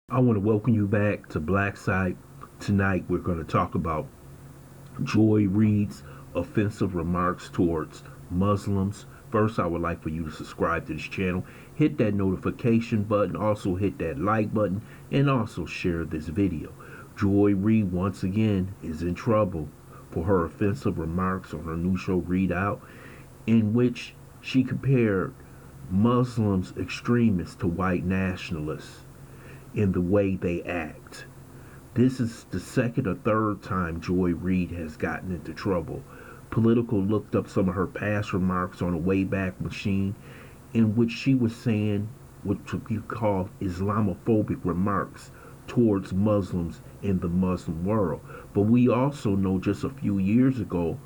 I want to welcome you back to Black Site. Tonight we're going to talk about Joy Reid's offensive remarks towards Muslims. First, I would like for you to subscribe to this channel, hit that notification button, also hit that like button, and also share this video. Joy Reid once again is in trouble for her offensive remarks on her new show Reid Out, in which she compared Muslims extremists to white nationalists in the way they act. This is the second or third time Joy Reid has gotten into trouble. Political looked up some of her past remarks on a Wayback Machine in which she was saying what could be called Islamophobic remarks towards Muslims in the Muslim world. But we also know just a few years ago,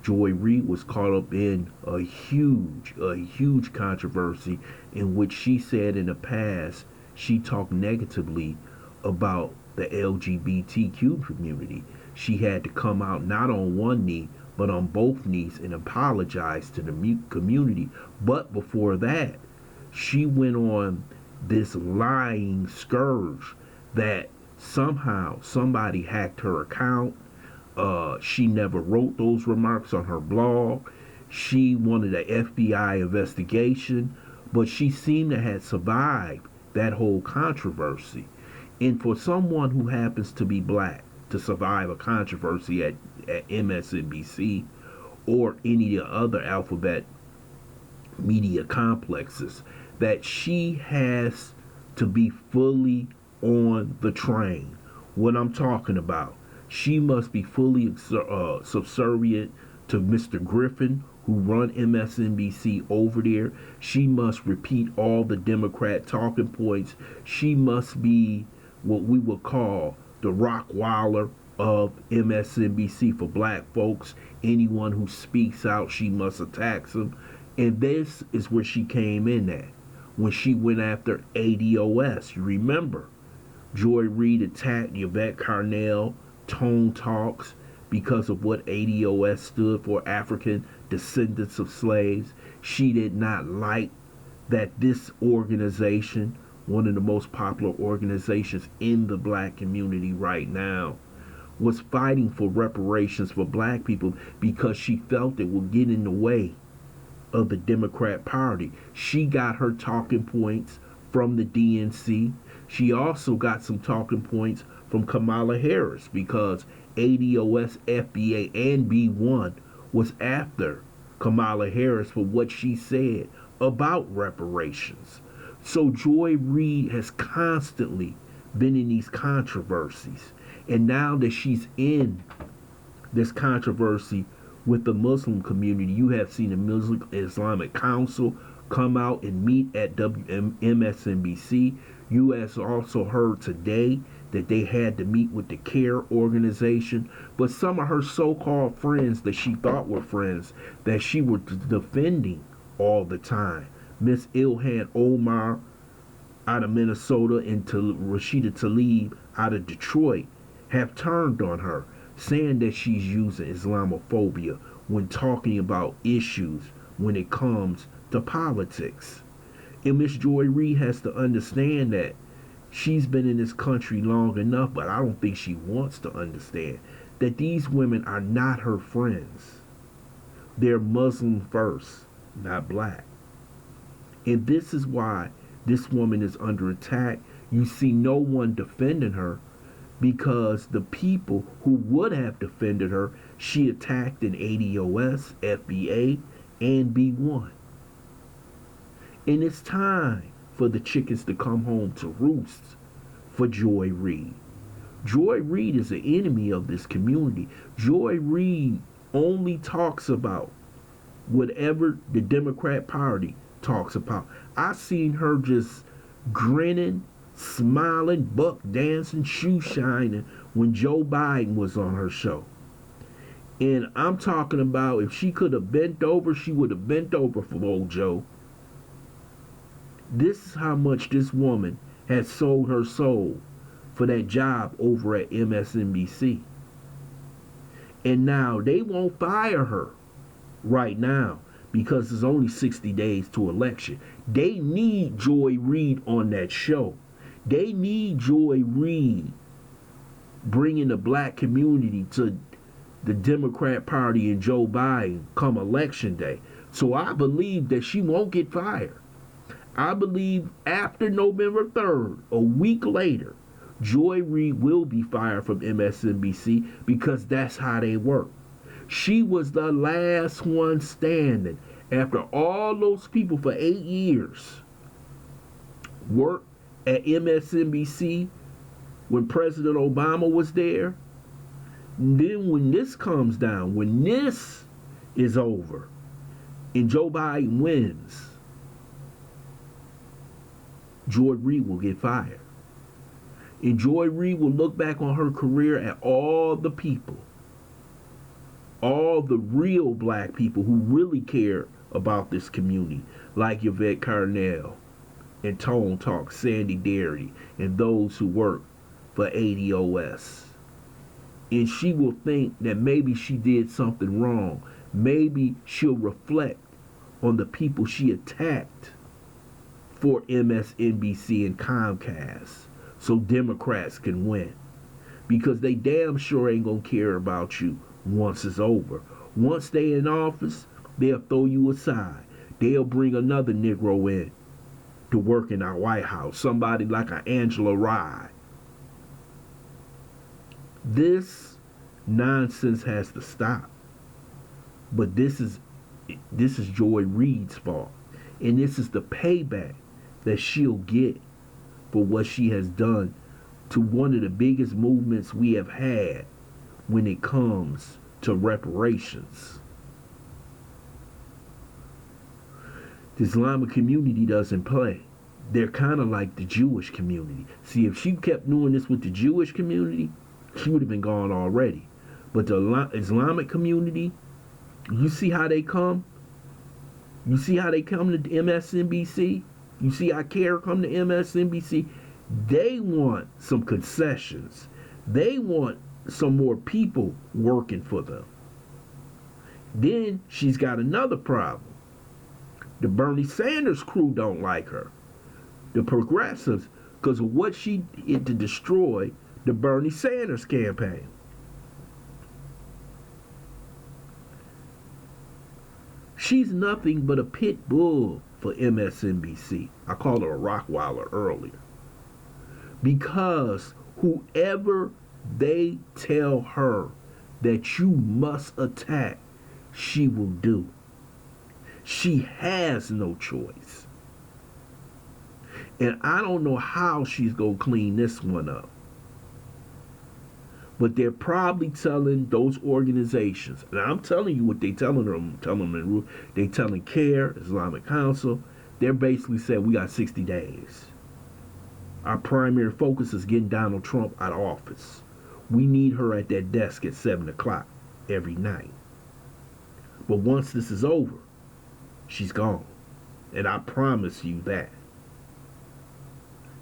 Joy Reid was caught up in a huge controversy in which she said in the past she talked negatively about the LGBTQ community. She had to come out not on one knee, but on both knees and apologize to the community. But before that, she went on this lying scourge that somehow somebody hacked her account. She never wrote those remarks on her blog. She wanted an FBI investigation, but she seemed to have survived that whole controversy. And for someone who happens to be black to survive a controversy at MSNBC or any of the other alphabet media complexes, that she has to be fully on the train. What I'm talking about, she must be fully subservient to Mr. Griffin, who run MSNBC over there. She must repeat all the Democrat talking points. She must be what we would call the Rockwaller of MSNBC for black folks. Anyone who speaks out, she must attack them. And this is where she came in at when she went after ADOS. You remember, Joy Reid attacked Yvette Carnell, Tone Talks, because of what ADOS stood for, African Descendants of Slaves. She did not like that this organization, one of the most popular organizations in the black community right now, was fighting for reparations for black people because she felt it would get in the way of the Democrat Party. She got her talking points from the DNC. She also got some talking points from Kamala Harris because ADOS, FBA, and B1 was after Kamala Harris for what she said about reparations. So Joy Reid has constantly been in these controversies. And now that she's in this controversy with the Muslim community, you have seen the Muslim Islamic Council come out and meet at MSNBC. You have also heard today that they had to meet with the CARE organization. But some of her so-called friends that she thought were friends, that she was defending all the time, Miss Ilhan Omar out of Minnesota and Rashida Tlaib out of Detroit, have turned on her, saying that she's using Islamophobia when talking about issues when it comes to politics. And Miss Joy Reid has to understand that she's been in this country long enough, but I don't think she wants to understand that these women are not her friends. They're Muslim first, not black. And this is why this woman is under attack. You see no one defending her because the people who would have defended her, she attacked in ADOS, FBA, and B1. And it's time for the chickens to come home to roost for Joy Reid. Joy Reid is an enemy of this community. Joy Reid only talks about whatever the Democrat Party talks about. I seen her just grinning, smiling, buck dancing, shoe shining when Joe Biden was on her show. And I'm talking about if she could have bent over, she would have bent over for old Joe. This is how much this woman has sold her soul for that job over at MSNBC. And now they won't fire her right now because it's only 60 days to election. They need Joy Reid on that show. They need Joy Reid bringing the black community to the Democrat Party and Joe Biden come election day. So I believe that she won't get fired. I believe after November 3rd, a week later, Joy Reid will be fired from MSNBC because that's how they work. She was the last one standing after all those people for 8 years worked at MSNBC when President Obama was there. And then when this comes down, when this is over and Joe Biden wins, Joy Reid will get fired. And Joy Reid will look back on her career at all the people, all the real black people who really care about this community, like Yvette Carnell and Tone Talk, Sandy Derry, and those who work for ADOS. And she will think that maybe she did something wrong. Maybe she'll reflect on the people she attacked for MSNBC and Comcast so Democrats can win. Because they damn sure ain't gonna care about you once it's over. Once they in office, they'll throw you aside. They'll bring another Negro in to work in our White House. Somebody like an Angela Reid. This nonsense has to stop. But this is Joy Reid's fault. And this is the payback that she'll get for what she has done to one of the biggest movements we have had when it comes to reparations. The Islamic community doesn't play. They're kind of like the Jewish community. See, if she kept doing this with the Jewish community, she would have been gone already. But the Islamic community, you see how they come? You see how they come to MSNBC? You see how CARE come to MSNBC? They want some concessions. They want some more people working for them. Then she's got another problem. The Bernie Sanders crew don't like her. The progressives, because of what she did to destroy the Bernie Sanders campaign. She's nothing but a pit bull for MSNBC. I called her a Rottweiler earlier. Because whoever they tell her that you must attack, she will do. She has no choice. And I don't know how she's going to clean this one up. But they're probably telling those organizations, and I'm telling you what they're telling them, they're telling CARE, Islamic Council, they're basically saying we got 60 days. Our primary focus is getting Donald Trump out of office. We need her at that desk at 7 o'clock every night. But once this is over, she's gone. And I promise you that.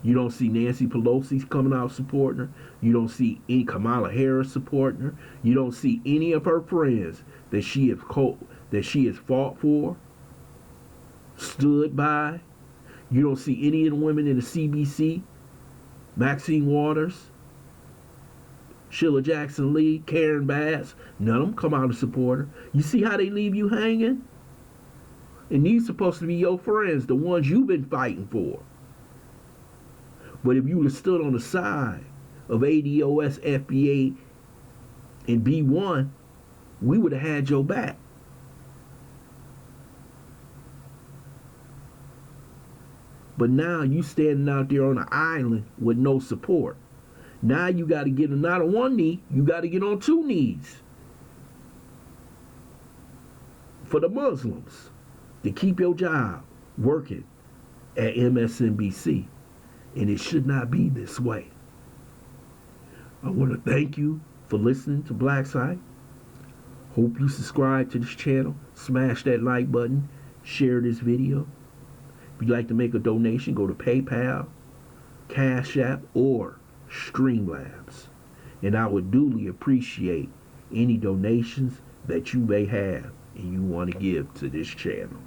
You don't see Nancy Pelosi coming out supporting her. You don't see any Kamala Harris supporting her. You don't see any of her friends that she has fought for, stood by. You don't see any of the women in the CBC, Maxine Waters, Sheila Jackson Lee, Karen Bass. None of them come out to support her. You see how they leave you hanging? And these supposed to be your friends, the ones you've been fighting for. But if you would have stood on the side of ADOS, FBA, and B1, we would have had your back. But now you standing out there on an island with no support. Now you got to get not on one knee, you got to get on two knees for the Muslims to keep your job working at MSNBC. And it should not be this way. I want to thank you for listening to Black Site. Hope you subscribe to this channel. Smash that like button. Share this video. If you'd like to make a donation, go to PayPal, Cash App, or Streamlabs. And I would duly appreciate any donations that you may have and you want to give to this channel.